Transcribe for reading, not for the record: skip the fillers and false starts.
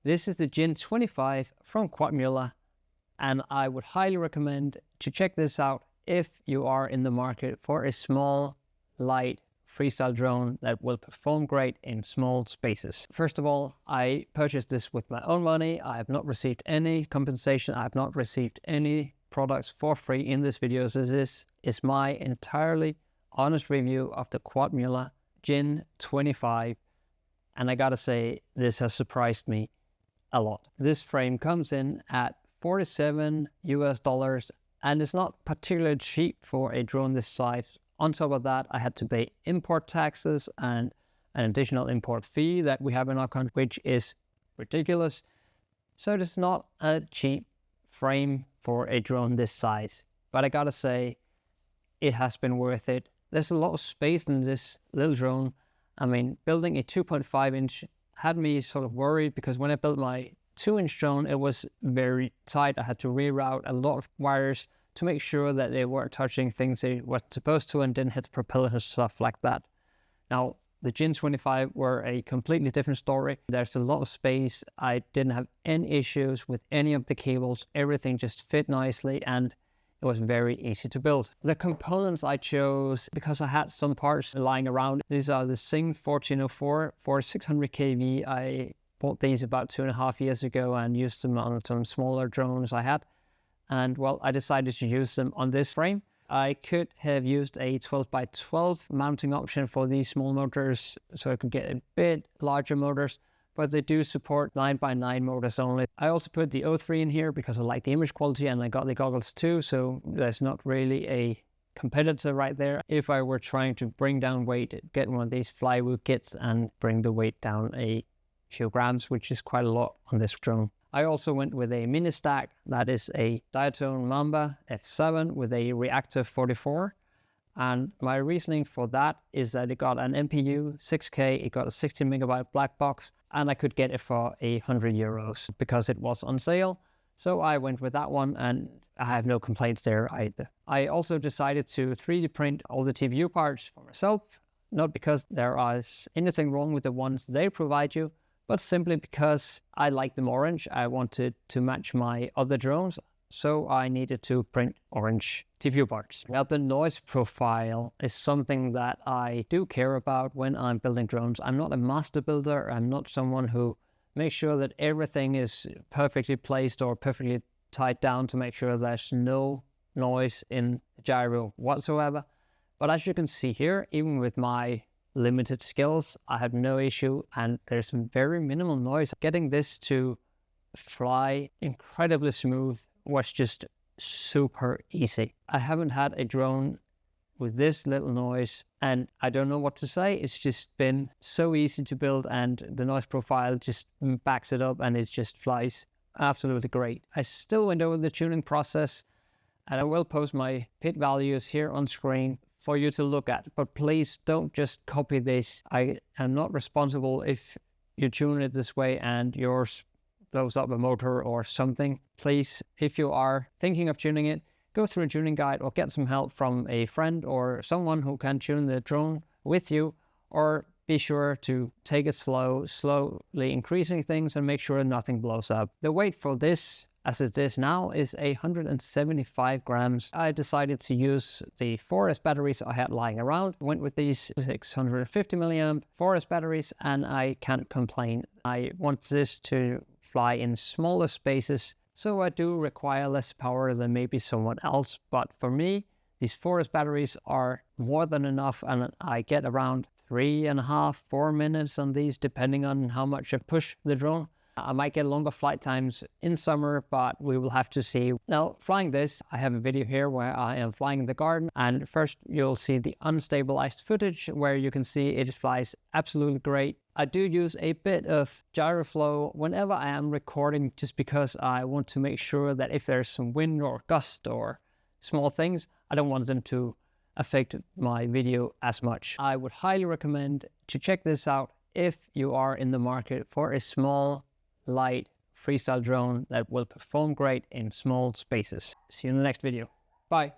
This is the Djinn 25 from Quadmula, and I would highly recommend to check this out if you are in the market for a small, light, freestyle drone that will perform great in small spaces. First of all, I purchased this with my own money. I have not received any compensation. I have not received any products for free in this video. So this is my entirely honest review of the Quadmula Djinn 25. And I gotta say, this has surprised me a lot. This frame comes in at $47 US, and it's not particularly cheap for a drone this size. On top of that, I had to pay import taxes and an additional import fee that we have in our country, which is ridiculous. So it's not a cheap frame for a drone this size. But I gotta say, it has been worth it. There's a lot of space in this little drone. I mean, building a 2.5 inch had me sort of worried, because when I built my 2-inch drone, it was very tight. I had to reroute a lot of wires to make sure that they weren't touching things they were supposed to and didn't hit the propeller and stuff like that. Now, the Djinn 25 were a completely different story. There's a lot of space. I didn't have any issues with any of the cables. Everything just fit nicely, and it was very easy to build. The components I chose, because I had some parts lying around. These are the Xing 1404 for 600 kV. I bought these about 2.5 years ago and used them on some smaller drones I had. And well, I decided to use them on this frame. I could have used a 12x12 mounting option for these small motors, so I could get a bit larger motors, but they do support 9x9 motors only. I also put the O3 in here because I like the image quality, and I got the goggles too, so there's not really a competitor right there. If I were trying to bring down weight, get one of these Cinewhoop kits and bring the weight down a few grams, which is quite a lot on this drone. I also went with a mini stack that is a Diatone Mamba F7 with a Reactor 44. And my reasoning for that is that it got an MPU 6K, it got a 16 megabyte black box, and I could get it for €100 because it was on sale. So I went with that one, and I have no complaints there either. I also decided to 3D print all the TPU parts for myself, not because there is anything wrong with the ones they provide you, but simply because I like them orange. I wanted to match my other drones, so I needed to print orange TPU parts. Now, the noise profile is something that I do care about when I'm building drones. I'm not a master builder. I'm not someone who makes sure that everything is perfectly placed or perfectly tied down to make sure there's no noise in the gyro whatsoever. But as you can see here, even with my limited skills, I had no issue, and there's very minimal noise. Getting this to fly incredibly smooth was just super easy. I haven't had a drone with this little noise, and I don't know what to say. It's just been so easy to build, and the noise profile just backs it up, and it just flies absolutely great. I still went over the tuning process, and I will post my pit values here on screen for you to look at, but please don't just copy this. I am not responsible if you tune it this way and yours blows up a motor or something. Please, if you are thinking of tuning it, go through a tuning guide or get some help from a friend or someone who can tune the drone with you, or be sure to take it slow, slowly increasing things and make sure nothing blows up. The weight for this, as it is now, is 175 grams. I decided to use the 4S batteries I had lying around. Went with these 650 milliamp 4S batteries, and I can't complain. I want this to fly in smaller spaces, so I do require less power than maybe someone else. But for me, these 4S batteries are more than enough, and I get around 3.5 to 4 minutes on these, depending on how much I push the drone. I might get longer flight times in summer, but we will have to see. Now, flying this, I have a video here where I am flying in the garden, and first you'll see the unstabilized footage where you can see it flies absolutely great. I do use a bit of gyro flow whenever I am recording, just because I want to make sure that if there's some wind or gust or small things, I don't want them to affect my video as much. I would highly recommend to check this out if you are in the market for a small, light freestyle drone that will perform great in small spaces. See you in the next video. Bye.